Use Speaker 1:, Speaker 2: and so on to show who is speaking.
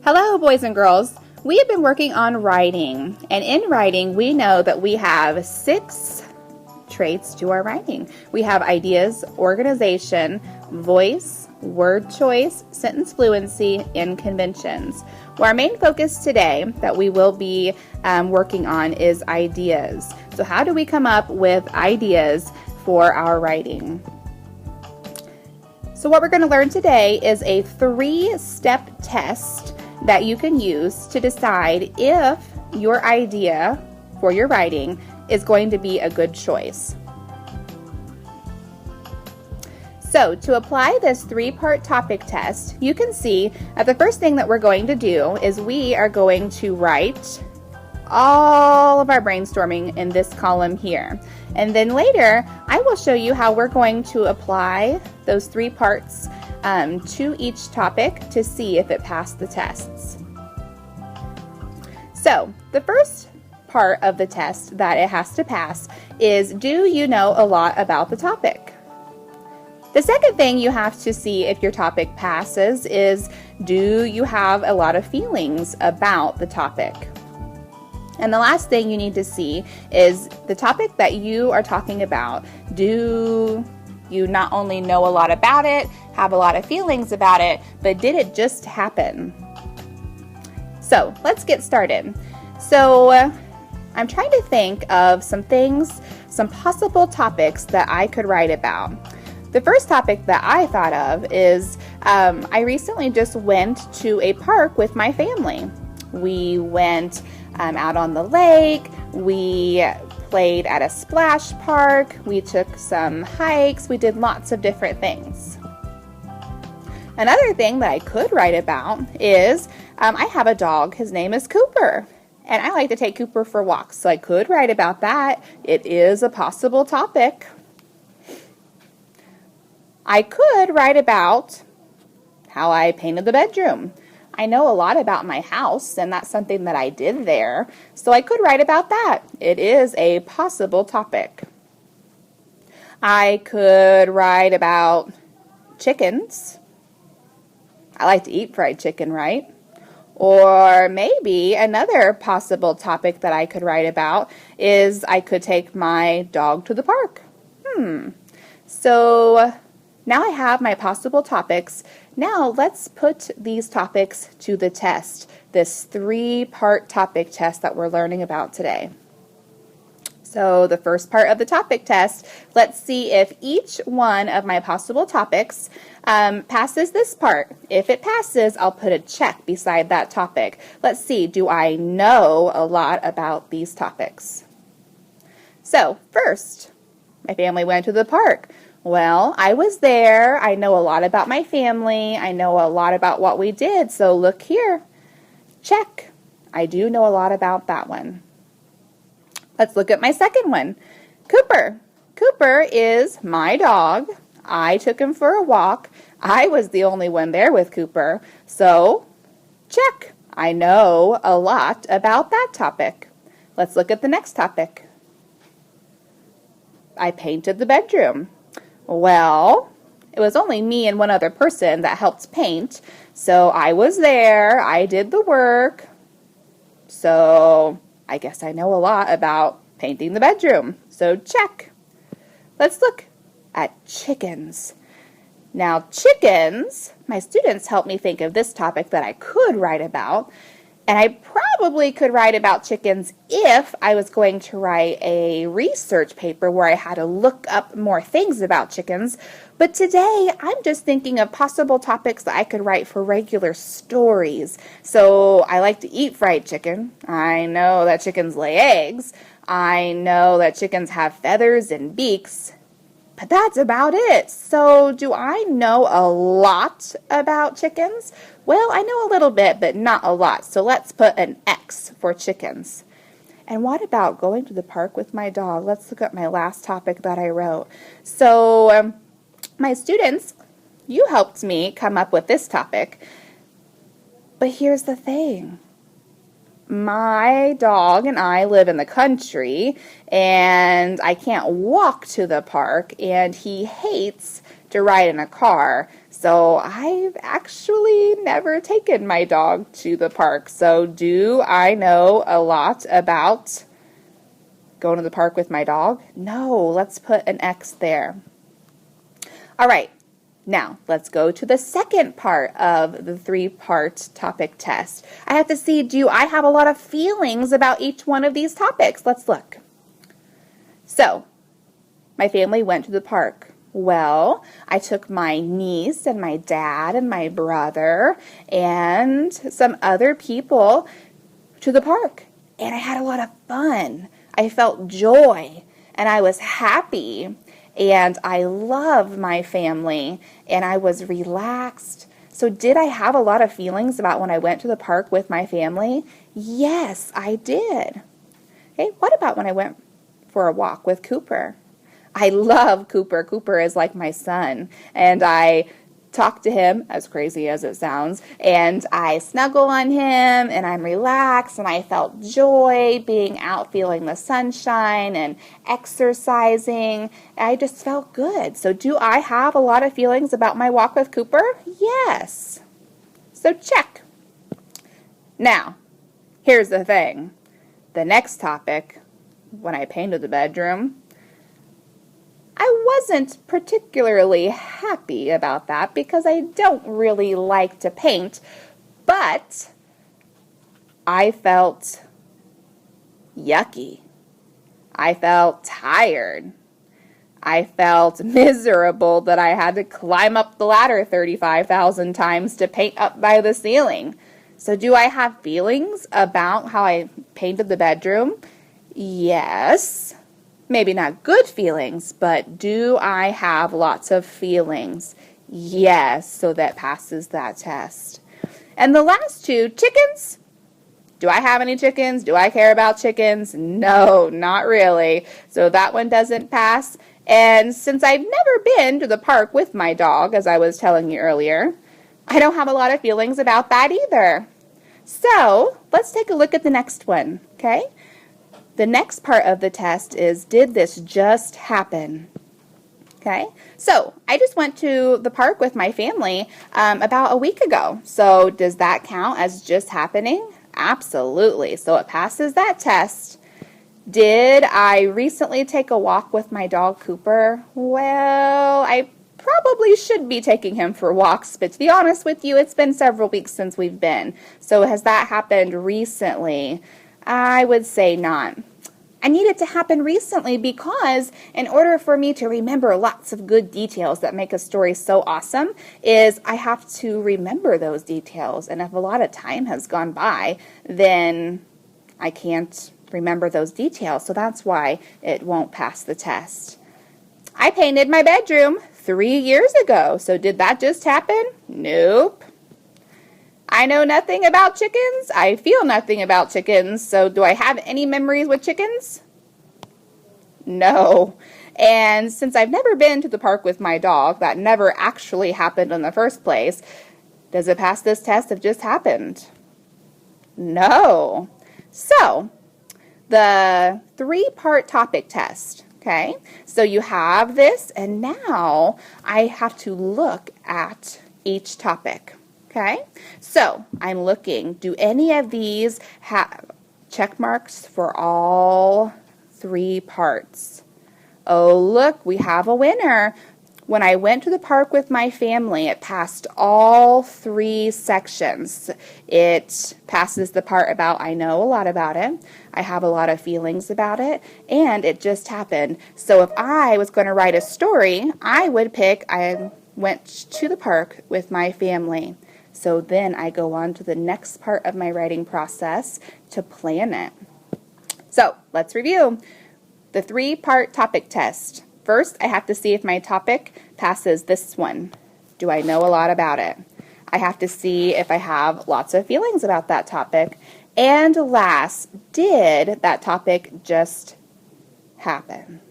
Speaker 1: Hello, boys and girls. We have been working on writing, and in writing, we know that we have 6 traits to our writing. We have ideas, organization, voice, word choice, sentence fluency, and conventions. Well, our main focus today that we will be working on is ideas. So how do we come up with ideas for our writing? So what we're going to learn today is a 3-step test that you can use to decide if your idea for your writing is going to be a good choice. So to apply this 3-part topic test, you can see that the first thing that we're going to do is we are going to write all of our brainstorming in this column here. And then later, I will show you how we're going to apply those 3 parts to each topic to see if it passed the tests. So the first part of the test that it has to pass is, do you know a lot about the topic? The second thing you have to see if your topic passes is, do you have a lot of feelings about the topic? And the last thing you need to see is the topic that you are talking about. Do you not only know a lot about it, have a lot of feelings about it, but did it just happen? So let's get started. So I'm trying to think of some possible topics that I could write about. The first topic that I thought of is I recently just went to a park with my family. We went out on the lake, we played at a splash park, we took some hikes, we did lots of different things. Another thing that I could write about is I have a dog, his name is Cooper, and I like to take Cooper for walks, so I could write about that. It is a possible topic. I could write about how I painted the bedroom. I know a lot about my house, and that's something that I did there, so I could write about that. It is a possible topic. I could write about chickens. I like to eat fried chicken, right? Or maybe another possible topic that I could write about is I could take my dog to the park. So now I have my possible topics. Now let's put these topics to the test, this 3-part topic test that we're learning about today. So the first part of the topic test, let's see if each one of my possible topics passes this part. If it passes, I'll put a check beside that topic. Let's see, do I know a lot about these topics? So first, my family went to the park. Well, I was there. I know a lot about my family. I know a lot about what we did. So look here. Check. I do know a lot about that one. Let's look at my second one. Cooper. Cooper is my dog. I took him for a walk. I was the only one there with Cooper. So check. I know a lot about that topic. Let's look at the next topic. I painted the bedroom. Well, it was only me and one other person that helped paint, so I was there, I did the work, so I guess I know a lot about painting the bedroom, so check. Let's look at chickens. Now chickens, my students helped me think of this topic that I could write about, and I probably could write about chickens if I was going to write a research paper where I had to look up more things about chickens. But today, I'm just thinking of possible topics that I could write for regular stories. So I like to eat fried chicken. I know that chickens lay eggs. I know that chickens have feathers and beaks. But that's about it. So do I know a lot about chickens? Well, I know a little bit, but not a lot. So let's put an X for chickens. And what about going to the park with my dog? Let's look at my last topic that I wrote. So my students, you helped me come up with this topic. But here's the thing. My dog and I live in the country, and I can't walk to the park, and he hates to ride in a car. So I've actually never taken my dog to the park. So do I know a lot about going to the park with my dog? No, let's put an X there. All right, now let's go to the second part of the 3-part topic test. I have to see, do I have a lot of feelings about each one of these topics? Let's look. So, my family went to the park. Well, I took my niece and my dad and my brother and some other people to the park. And I had a lot of fun. I felt joy and I was happy and I love my family and I was relaxed. So did I have a lot of feelings about when I went to the park with my family? Yes, I did. Okay, what about when I went for a walk with Cooper? I love Cooper. Cooper is like my son, and I talk to him, as crazy as it sounds, and I snuggle on him, and I'm relaxed, and I felt joy being out feeling the sunshine and exercising. I just felt good. So do I have a lot of feelings about my walk with Cooper? Yes. So check. Now, here's the thing. The next topic, when I painted the bedroom, I wasn't particularly happy about that because I don't really like to paint, but I felt yucky. I felt tired. I felt miserable that I had to climb up the ladder 35,000 times to paint up by the ceiling. So do I have feelings about how I painted the bedroom? Yes. Maybe not good feelings, but do I have lots of feelings? Yes, so that passes that test. And the last two, chickens. Do I have any chickens? Do I care about chickens? No, not really. So that one doesn't pass. And since I've never been to the park with my dog, as I was telling you earlier, I don't have a lot of feelings about that either. So let's take a look at the next one, okay? The next part of the test is, did this just happen? Okay, so I just went to the park with my family about a week ago. So does that count as just happening? Absolutely. So it passes that test. Did I recently take a walk with my dog Cooper? Well, I probably should be taking him for walks, but to be honest with you, it's been several weeks since we've been. So has that happened recently? I would say not. I need it to happen recently because in order for me to remember lots of good details that make a story so awesome is I have to remember those details. And if a lot of time has gone by, then I can't remember those details. So that's why it won't pass the test. I painted my bedroom 3 years ago. So did that just happen? Nope. I know nothing about chickens. I feel nothing about chickens. So do I have any memories with chickens? No. And since I've never been to the park with my dog, that never actually happened in the first place, does it pass this test if just happened? No. So, the 3-part topic test, okay? So you have this, and now I have to look at each topic. Okay, so I'm looking, do any of these have check marks for all 3 parts? Oh, look, we have a winner. When I went to the park with my family, it passed all 3 sections. It passes the part about I know a lot about it, I have a lot of feelings about it, and it just happened. So if I was going to write a story, I would pick I went to the park with my family. So then I go on to the next part of my writing process to plan it. So let's review. The 3-part topic test. First, I have to see if my topic passes this one. Do I know a lot about it? I have to see if I have lots of feelings about that topic. And last, did that topic just happen?